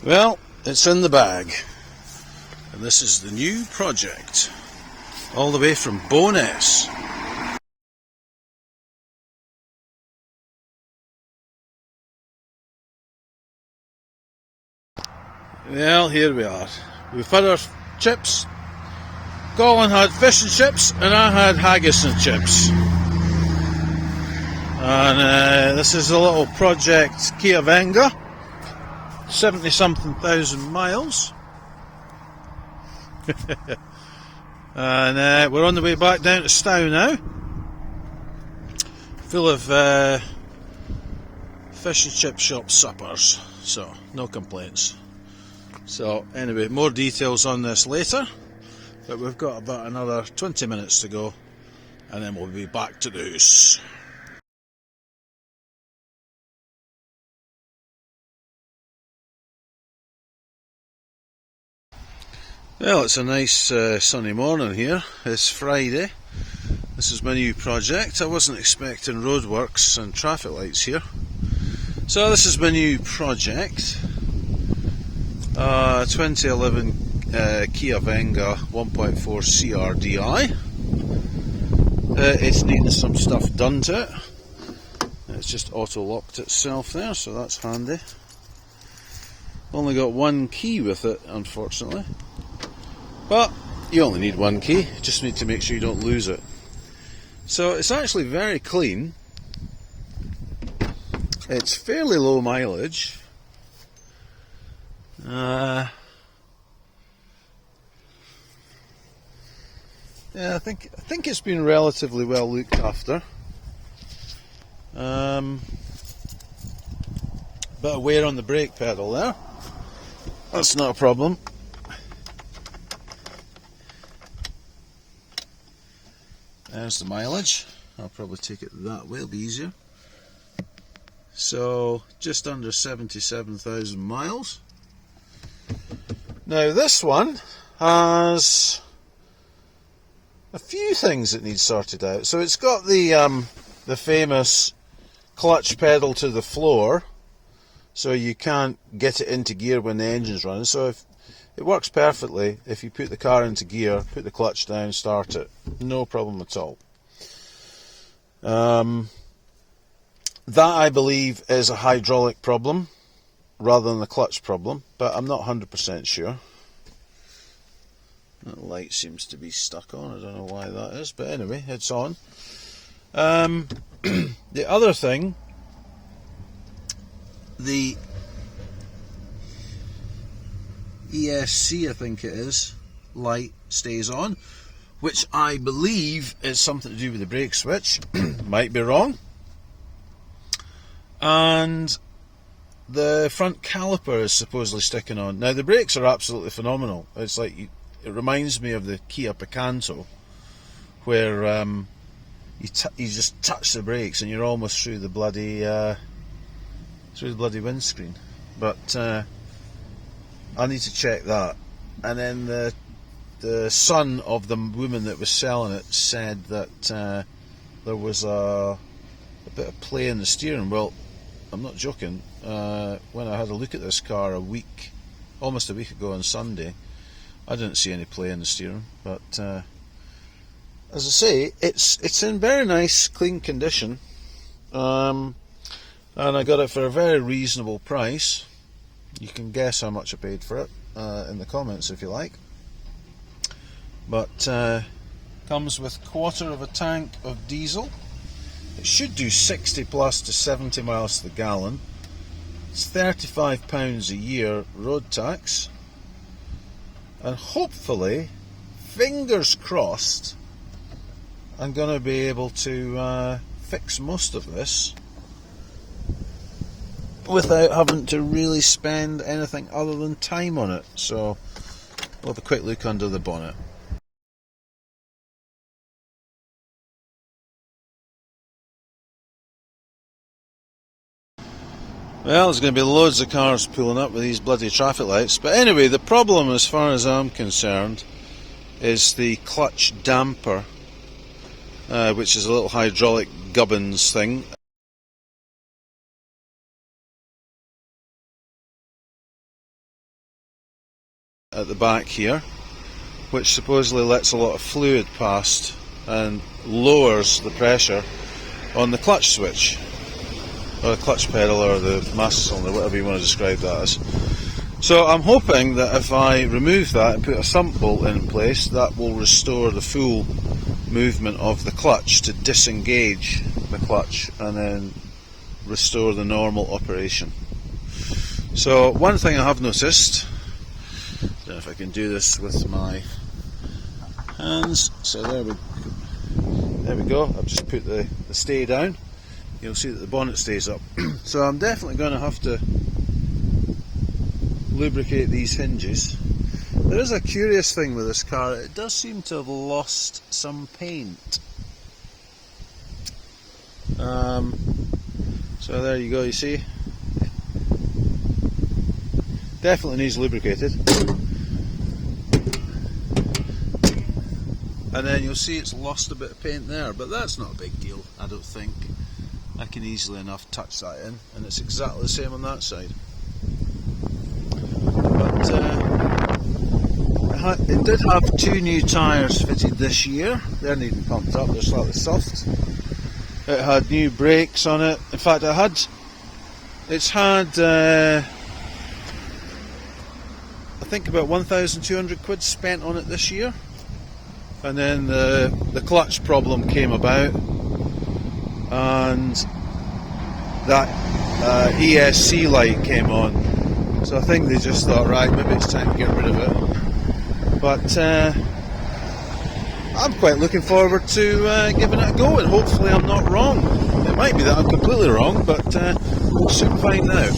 Well, it's in the bag, and this is the new project, all the way from Bo'ness. Well, here we are. We've had our chips. Colin had fish and chips, and I had haggis and chips. And this is a little project, KIA Venga, 70-something thousand miles. And we're on the way back down to Stow now, full of fish and chip shop suppers, so no complaints. So anyway, more details on this later, but we've got about another 20 minutes to go, and then we'll be back to the house. Well, it's a nice sunny morning here. It's Friday. This is my new project. I wasn't expecting roadworks and traffic lights here. So this is my new project. 2011 KIA Venga 1.4 CRDI. It's needing some stuff done to it. It's just auto-locked itself there, so that's handy. Only got one key with it, unfortunately. But you only need one key, just need to make sure you don't lose it. So it's actually very clean. It's fairly low mileage. Yeah, I think it's been relatively well looked after. Bit of wear on the brake pedal there. That's not a problem. There's the mileage. I'll probably take it that way, it'll be easier. So, just under 77,000 miles. Now this one has a few things that need sorted out. So it's got the famous clutch pedal to the floor, so you can't get it into gear when the engine's running. So if it works perfectly if you put the car into gear, put the clutch down, start it. No problem at all. That, I believe, is a hydraulic problem rather than a clutch problem, but I'm not 100% sure. That light seems to be stuck on. I don't know why that is, but anyway, it's on. The other thing, the ESC, I think it is, light stays on, which I believe is something to do with the brake switch. Might be wrong. And the front caliper is supposedly sticking on. Now the brakes are absolutely phenomenal. It's like it reminds me of the Kia Picanto, where you just touch the brakes and you're almost through the bloody windscreen. But I need to check that. And then the son of the woman that was selling it said that there was a bit of play in the steering. Well, I'm not joking. When I had a look at this car almost a week ago on Sunday, I didn't see any play in the steering. But as I say, it's in very nice, clean condition, and I got it for a very reasonable price. You can guess how much I paid for it in the comments if you like. But comes with a quarter of a tank of diesel. It should do 60 plus to 70 miles to the gallon. It's £35 a year road tax, and hopefully, fingers crossed, I'm going to be able to fix most of this without having to really spend anything other than time on it. So we'll have a quick look under the bonnet. Well, there's going to be loads of cars pulling up with these bloody traffic lights. But anyway, the problem as far as I'm concerned is the clutch damper, which is a little hydraulic gubbins thing. at the back here, which supposedly lets a lot of fluid past and lowers the pressure on the clutch switch, or the clutch pedal, or the master cylinder, whatever you want to describe that as. So I'm hoping that if I remove that and put a sump bolt in place, that will restore the full movement of the clutch to disengage the clutch and then restore the normal operation. So one thing I have noticed, I don't know if I can do this with my hands, so there we go. I've just put the stay down. You'll see that the bonnet stays up. So I'm definitely going to have to lubricate these hinges. There is a curious thing with this car, it does seem to have lost some paint. So there you go, you see. Definitely needs lubricated. And then you'll see it's lost a bit of paint there, but that's not a big deal, I don't think. I can easily enough touch that in, and it's exactly the same on that side. But it did have 2 new tyres fitted this year. They're needing pumped up, they're slightly soft. It had new brakes on it. In fact, it's had I think about 1,200 quid spent on it this year. And then the clutch problem came about, and that ESC light came on. So I think they just thought, right, maybe it's time to get rid of it. But I'm quite looking forward to giving it a go, and hopefully I'm not wrong. It might be that I'm completely wrong, but we'll soon find out.